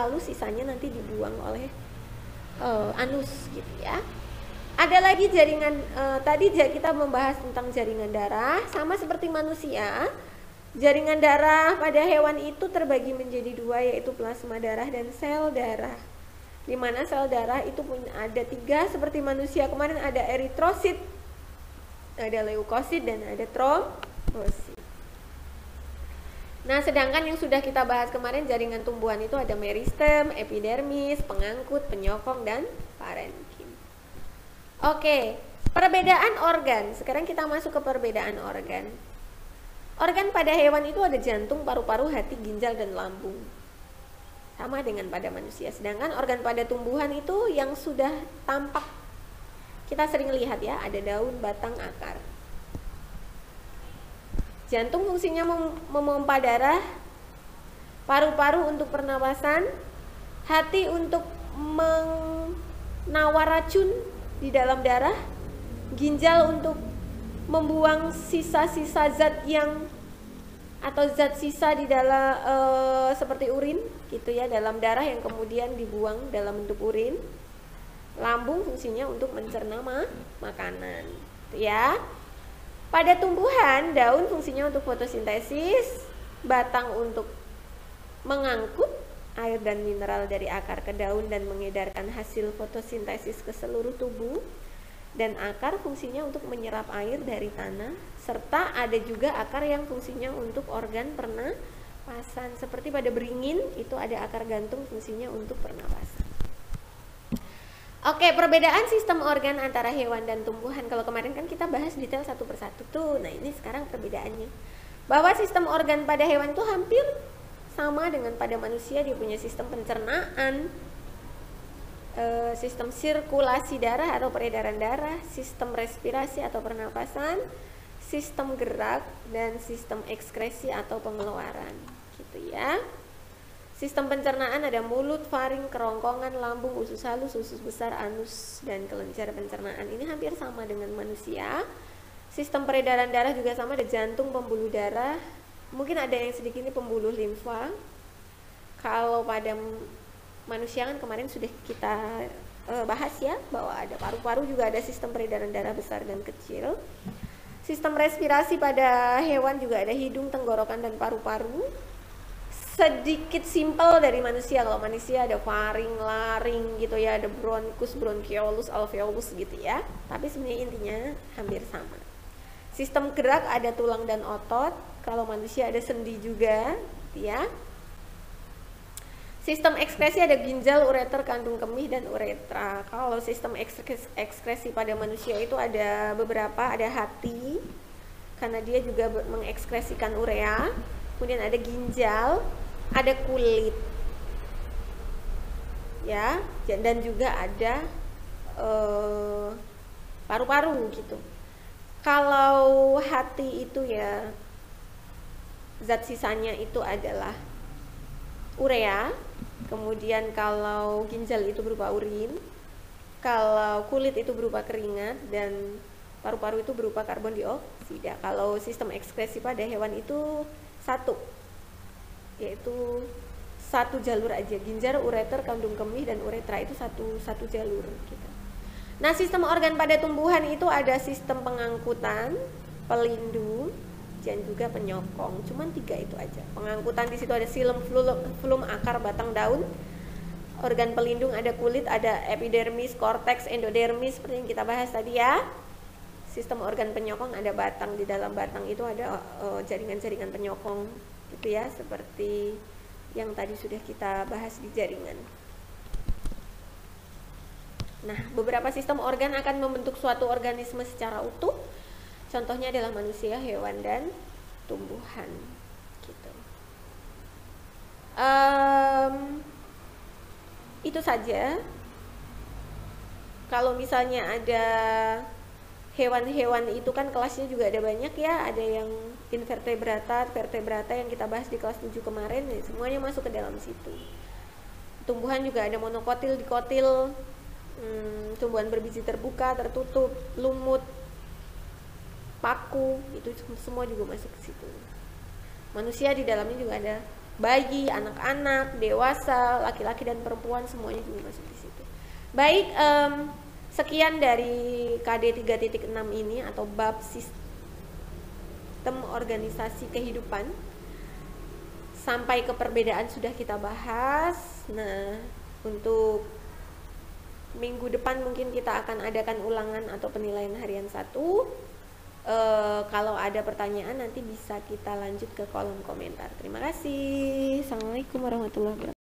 lalu sisanya nanti dibuang oleh anus gitu ya. Ada lagi jaringan, tadi kita membahas tentang jaringan darah. Sama seperti manusia, jaringan darah pada hewan itu terbagi menjadi dua, yaitu plasma darah dan sel darah. Dimana sel darah itu ada 3 seperti manusia. Kemarin ada eritrosit, ada leukosit, dan ada trombosit. Nah, sedangkan yang sudah kita bahas kemarin jaringan tumbuhan itu ada meristem, epidermis, pengangkut, penyokong, dan parenkim. Oke, perbedaan organ. Sekarang kita masuk ke perbedaan organ. Organ pada hewan itu ada jantung, paru-paru, hati, ginjal, dan lambung. Sama dengan pada manusia. Sedangkan organ pada tumbuhan itu yang sudah tampak, kita sering lihat ya, ada daun, batang, akar. Jantung fungsinya memompa darah, paru-paru untuk pernapasan, hati untuk menawar racun di dalam darah, ginjal untuk membuang sisa-sisa zat yang atau zat sisa di dalam seperti urin gitu ya, dalam darah yang kemudian dibuang dalam bentuk urin. Lambung fungsinya untuk mencerna makanan gitu ya. Pada tumbuhan, daun fungsinya untuk fotosintesis, batang untuk mengangkut air dan mineral dari akar ke daun dan mengedarkan hasil fotosintesis ke seluruh tubuh, dan akar fungsinya untuk menyerap air dari tanah, serta ada juga akar yang fungsinya untuk organ pernapasan. Seperti pada beringin itu ada akar gantung fungsinya untuk pernapasan. Oke, perbedaan sistem organ antara hewan dan tumbuhan. Kalau kemarin kan kita bahas detail satu persatu tuh. Nah, ini sekarang perbedaannya. Bahwa sistem organ pada hewan itu hampir sama dengan pada manusia. Dia punya sistem pencernaan, sistem sirkulasi darah atau peredaran darah, sistem respirasi atau pernapasan, sistem gerak, dan sistem ekskresi atau pengeluaran gitu ya. Sistem pencernaan ada mulut, faring, kerongkongan, lambung, usus halus, usus besar, anus, dan kelenjar pencernaan. Ini hampir sama dengan manusia. Sistem peredaran darah juga sama, ada jantung, pembuluh darah, mungkin ada yang sedikit ini pembuluh limfa. Kalau pada manusia kan kemarin sudah kita bahas ya, bahwa ada paru-paru, juga ada sistem peredaran darah besar dan kecil. Sistem respirasi pada hewan juga ada hidung, tenggorokan, dan paru-paru. Sedikit simpel dari manusia. Kalau manusia ada faring, laring gitu ya, ada bronchus, bronchiolus, alveolus gitu ya. Tapi sebenarnya intinya hampir sama. Sistem gerak ada tulang dan otot. Kalau manusia ada sendi juga gitu ya. Sistem ekskresi ada ginjal, ureter, kandung kemih, dan uretra. Kalau sistem ekskresi pada manusia itu ada beberapa, ada hati, karena dia juga mengekskresikan urea. Kemudian ada ginjal, ada kulit, ya, dan juga ada paru-paru gitu. Kalau hati itu ya zat sisanya itu adalah urea. Kemudian kalau ginjal itu berupa urin, kalau kulit itu berupa keringat, dan paru-paru itu berupa karbon dioksida. Kalau sistem ekskresi pada hewan itu satu, yaitu satu jalur aja, ginjal, ureter, kandung kemih, dan uretra itu satu jalur gitu. Nah, sistem organ pada tumbuhan itu ada sistem pengangkutan, pelindung, dan juga penyokong. Cuman 3 itu aja. Pengangkutan di situ ada silem, flum, akar, batang, daun. Organ pelindung ada kulit, ada epidermis, korteks, endodermis seperti yang kita bahas tadi ya. Sistem organ penyokong ada batang, di dalam batang itu ada jaringan-jaringan penyokong gitu ya, seperti yang tadi sudah kita bahas di jaringan. Nah, beberapa sistem organ akan membentuk suatu organisme secara utuh. Contohnya adalah manusia, hewan, dan tumbuhan gitu. Itu saja. Kalau misalnya ada hewan-hewan itu kan kelasnya juga ada banyak ya, ada yang invertebrata, vertebrata yang kita bahas di kelas 7 kemarin, ya, semuanya masuk ke dalam situ. Tumbuhan juga ada monokotil, dikotil, tumbuhan berbiji terbuka, tertutup, lumut, paku, itu semua juga masuk ke situ. Manusia di dalamnya juga ada bayi, anak-anak, dewasa, laki-laki dan perempuan semuanya juga masuk di situ. Baik, sekian dari KD 3.6 ini atau bab sistem organisasi kehidupan. Sampai ke perbedaan sudah kita bahas. Nah, untuk minggu depan mungkin kita akan adakan ulangan atau penilaian harian 1. Kalau ada pertanyaan nanti bisa kita lanjut ke kolom komentar. Terima kasih. Assalamualaikum warahmatullahi wabarakatuh.